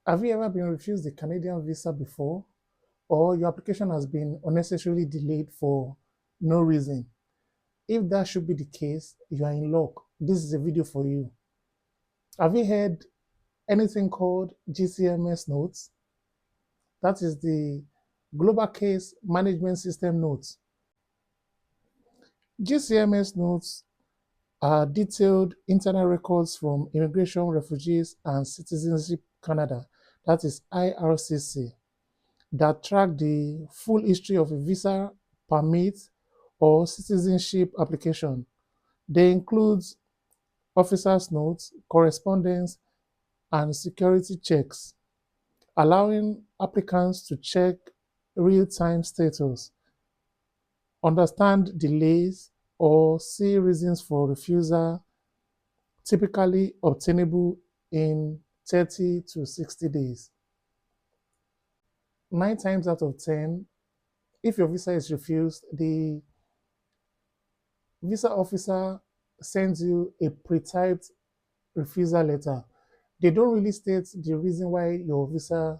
Have you ever been refused a Canadian visa before, or your application has been unnecessarily delayed for no reason? If that should be the case, you are in luck. This is a video for you. Have you heard anything called GCMS notes? That is the Global Case Management System notes. GCMS notes are detailed internal records from Immigration, Refugees, and Citizenship Canada, that is IRCC, that track the full history of a visa, permit, or citizenship application. They include officers' notes, correspondence, and security checks, allowing applicants to check real-time status, understand delays, or see reasons for refusal, typically obtainable in 30 to 60 days. 9 times out of 10, if your visa is refused, the visa officer sends you a pre-typed refusal letter. They don't really state the reason why your visa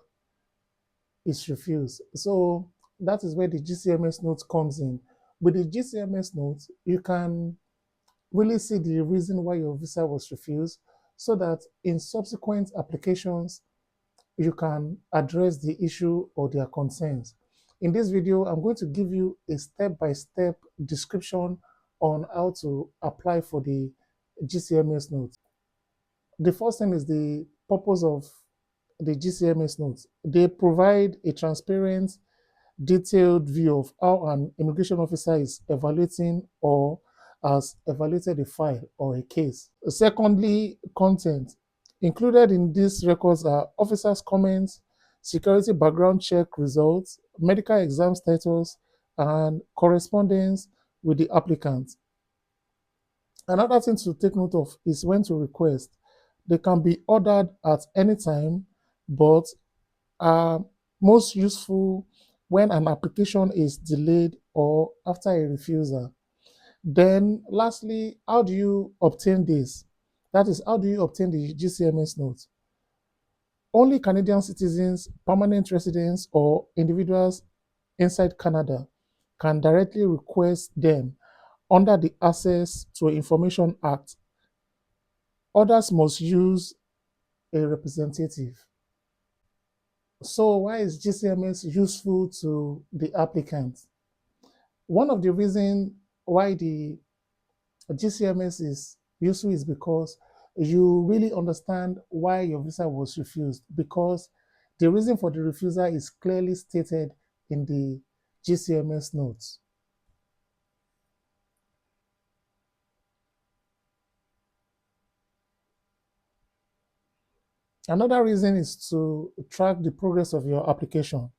is refused. So that is where the GCMS note comes in. With the GCMS note, you can really see the reason why your visa was refused so that in subsequent applications, you can address the issue or their concerns. In this video, I'm going to give you a step-by-step description on how to apply for the GCMS note. The first thing is the purpose of the GCMS notes. They provide a transparent, detailed view of how an immigration officer is evaluating or has evaluated a file or a case. Secondly, content. Included in these records are officers' comments, security background check results, medical exam status, and correspondence with the applicant. Another thing to take note of is when to request. They can be ordered at any time, but are most useful when an application is delayed or after a refusal. Then, lastly, how do you obtain this? That is, how do you obtain the GCMS note? Only Canadian citizens, permanent residents, or individuals inside Canada can directly request them under the Access to Information Act. Others must use a representative. So, why is GCMS useful to the applicant? One of the reasons why the GCMS is useful is because you really understand why your visa was refused, because the reason for the refusal is clearly stated in the GCMS notes. Another reason is to track the progress of your application.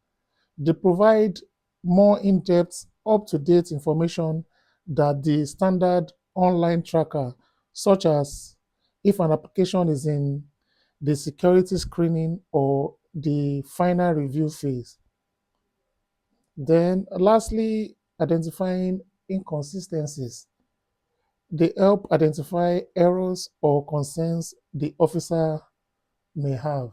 They provide more in-depth, up-to-date information than the standard online tracker, such as if an application is in the security screening or the final review phase. Then, lastly, identifying inconsistencies. They help identify errors or concerns the officer may have.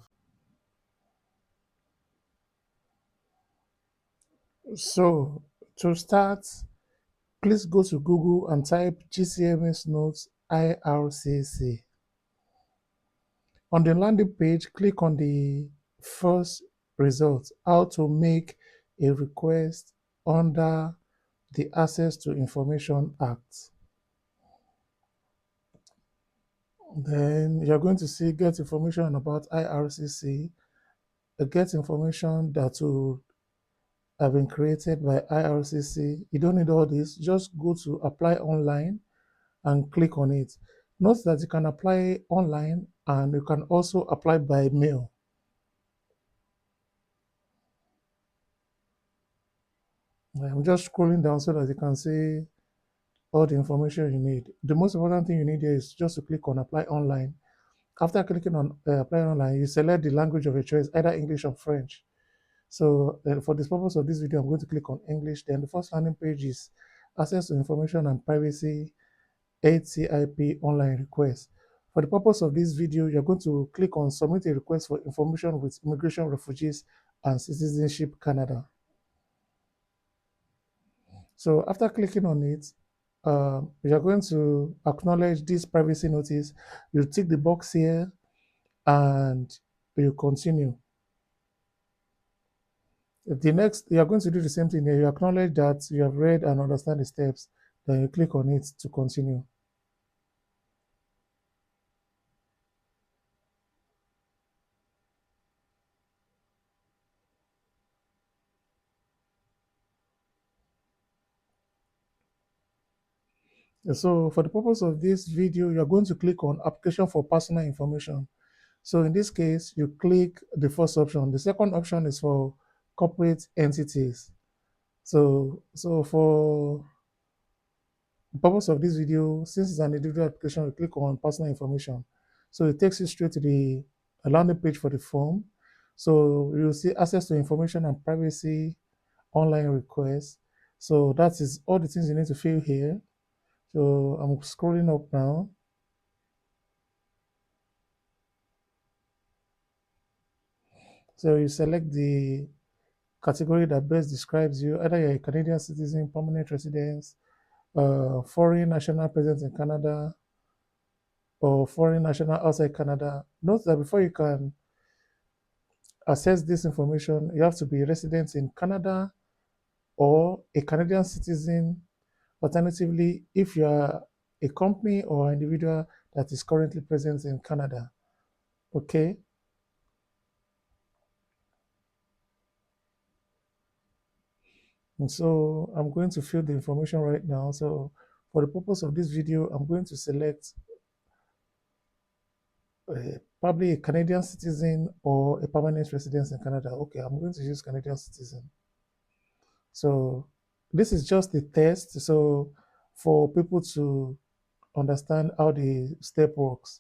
So, to start, please go to Google and type GCMS Notes IRCC. On the landing page, click on the first result, how to make a request under the Access to Information Act. Then you're going to see get information about IRCC, get information that will have been created by IRCC. You don't need all this, just go to apply online and click on it. Note that you can apply online and you can also apply by mail. I'm just scrolling down so that you can see all the information you need. The most important thing you need here is just to click on apply online. After clicking on apply online, you select the language of your choice, either English or French. So for the purpose of this video, I'm going to click on English. Then the first landing page is Access to Information and Privacy ATIP online request. For the purpose of this video, you're going to click on Submit a request for information with Immigration, Refugees, and Citizenship Canada. So after clicking on it, you're going to acknowledge this privacy notice. You tick the box here and you continue. The next, you're going to do the same thing here. You acknowledge that you have read and understand the steps. Then you click on it to continue. So for the purpose of this video, you're going to click on Application for Personal Information. So in this case, you click the first option. The second option is for corporate entities. So for the purpose of this video, since it's an individual application, we click on personal information. So it takes you straight to the landing page for the form. So you'll see access to information and privacy, online requests. So that is all the things you need to fill here. So I'm scrolling up now. So you select the category that best describes you, either you're a Canadian citizen, permanent resident, foreign national present in Canada, or foreign national outside Canada. Note that before you can access this information, you have to be resident in Canada or a Canadian citizen. Alternatively, if you are a company or individual that is currently present in Canada. Okay. And so I'm going to fill the information right now. So for the purpose of this video, I'm going to select probably a Canadian citizen or a permanent resident in Canada. Okay, I'm going to use Canadian citizen. So this is just the test. So for people to understand how the step works.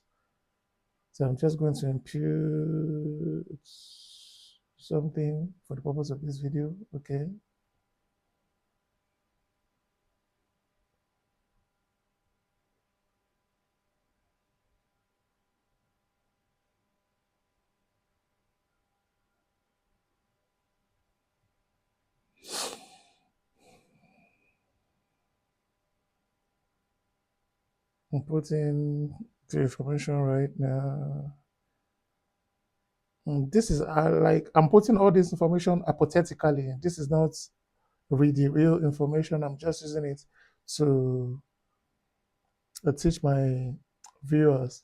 So I'm just going to impute something for the purpose of this video. Okay. I'm putting the information right now. This is like I'm putting all this information hypothetically. This is not really real information. I'm just using it to teach my viewers.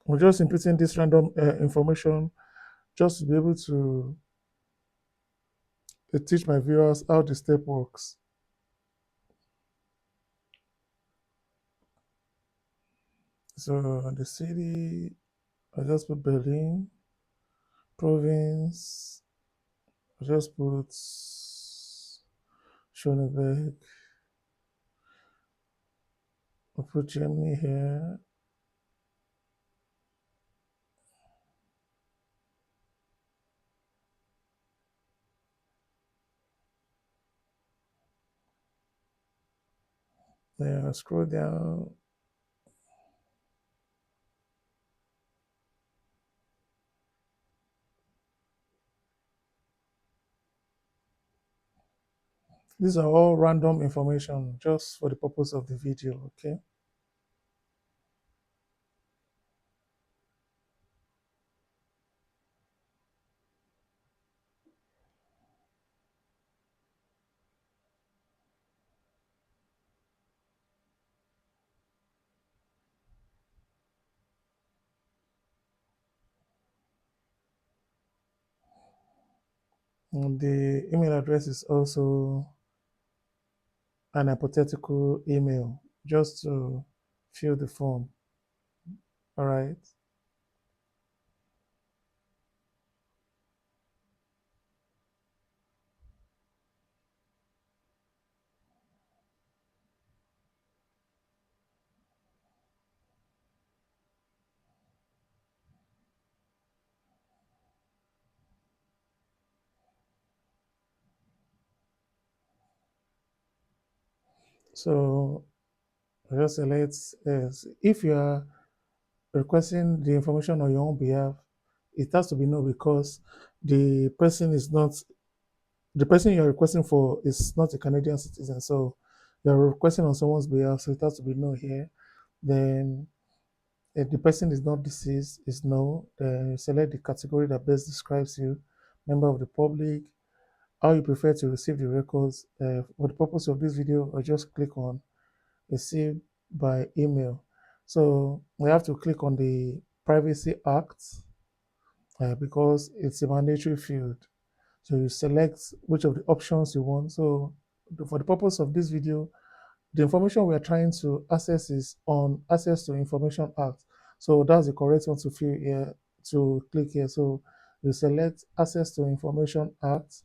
I'm just inputting this random information just to be able to teach my viewers how the step works. So the city, I just put Berlin, province, I just put Schöneberg, I put Germany here. Then I scroll down. These are all random information just for the purpose of the video, okay? And the email address is also an hypothetical email just to fill the form. All right. So Just select if you are requesting the information on your own behalf, it has to be no because the person is not the person you're requesting for is not a Canadian citizen. So you're requesting on someone's behalf, so it has to be no here. Then if the person is not deceased, is no. Then you select the category that best describes you, member of the public, how you prefer to receive the records. For the purpose of this video, I'll just click on receive by email. So we have to click on the Privacy Act because it's a mandatory field. So you select which of the options you want. So for the purpose of this video, the information we are trying to access is on Access to Information Act. So that's the correct one to fill here, to click here. So you select Access to Information Act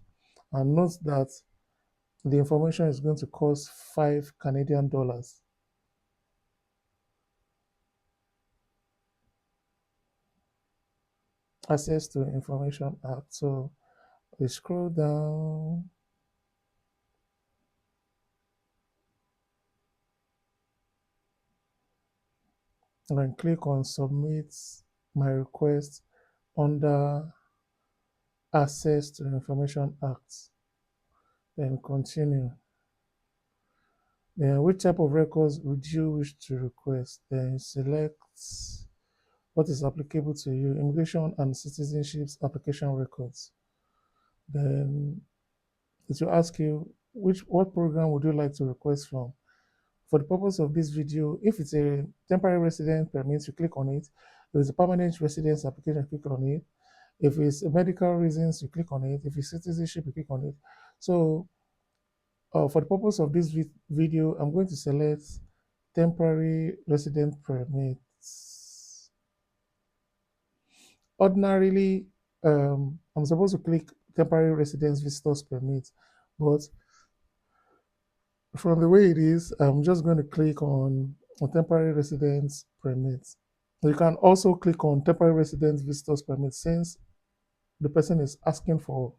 and note that the information is going to cost 5 Canadian dollars. Access to Information Act. So we scroll down and then click on Submit my request under Access to Information Act. Then continue. Then which type of records would you wish to request? Then select what is applicable to you, immigration and citizenships application records. Then it will ask you what program would you like to request from. For the purpose of this video, if it's a temporary residence permit, you click on it. If it's a permanent residence application, you click on it. If it's medical reasons, you click on it. If it's citizenship, you click on it. So for the purpose of this video, I'm going to select temporary resident permits. Ordinarily, I'm supposed to click temporary residence visitors permit, but from the way it is, I'm just going to click on temporary residence permit. You can also click on temporary residence visitors permit since the person is asking for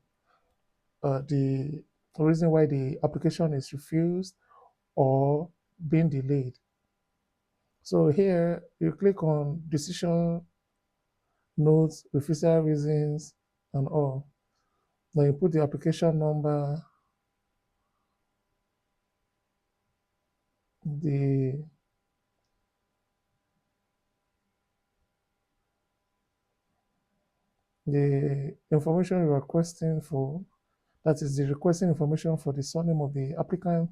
the reason why the application is refused or being delayed. So here you click on decision notes, refusal reasons, and all. Then you put the application number, the the information you're requesting for, that is the requesting information for the surname of the applicant,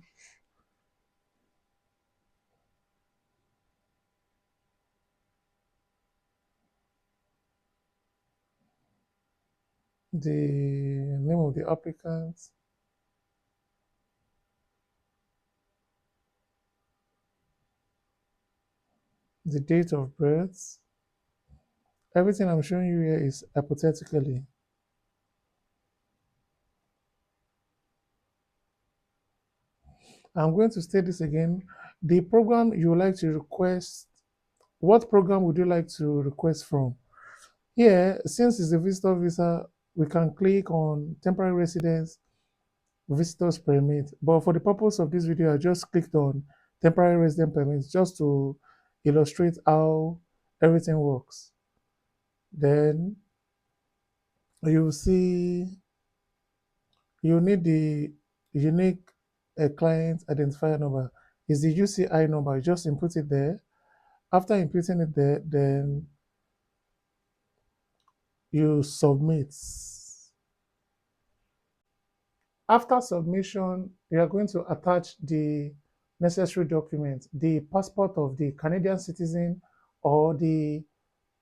the name of the applicant, the date of birth. Everything I'm showing you here is hypothetically. I'm going to state this again. The program you would like to request, what program would you like to request from? Here, since it's a visitor visa, we can click on temporary residence visitors permit. But for the purpose of this video, I just clicked on temporary resident permits just to illustrate how everything works. Then you see you need the unique client identifier number. Is the UCI number. You just input it there. After inputting it there, then you submit. After submission, you are going to attach the necessary document, the passport of the Canadian citizen or the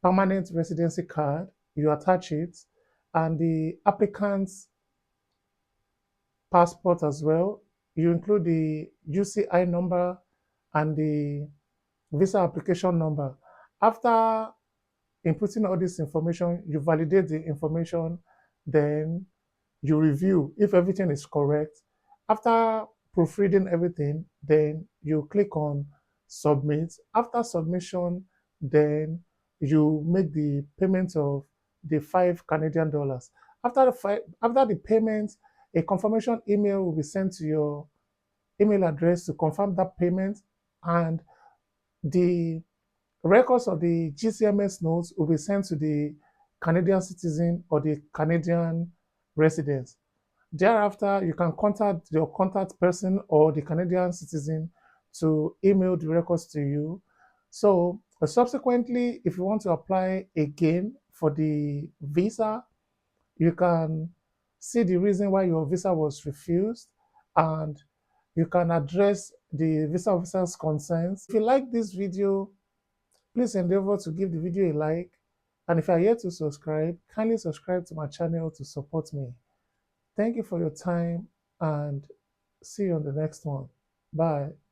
permanent residency card. You attach it, and the applicant's passport as well. You include the UCI number and the visa application number. After inputting all this information, you validate the information, then you review if everything is correct. After proofreading everything, then you click on submit. After submission, then you make the payment of the 5 Canadian dollars. After the payment, a confirmation email will be sent to your email address to confirm that payment, and The records of the GCMS notes will be sent to the Canadian citizen or the Canadian resident. Thereafter, you can contact your contact person or the Canadian citizen to email the records to you. So, subsequently, if you want to apply again for the visa, you can see the reason why your visa was refused and you can address the visa officer's concerns. If you like this video, please endeavor to give the video a like. And if you are yet to subscribe, kindly subscribe to my channel to support me. Thank you for your time and see you on the next one. Bye.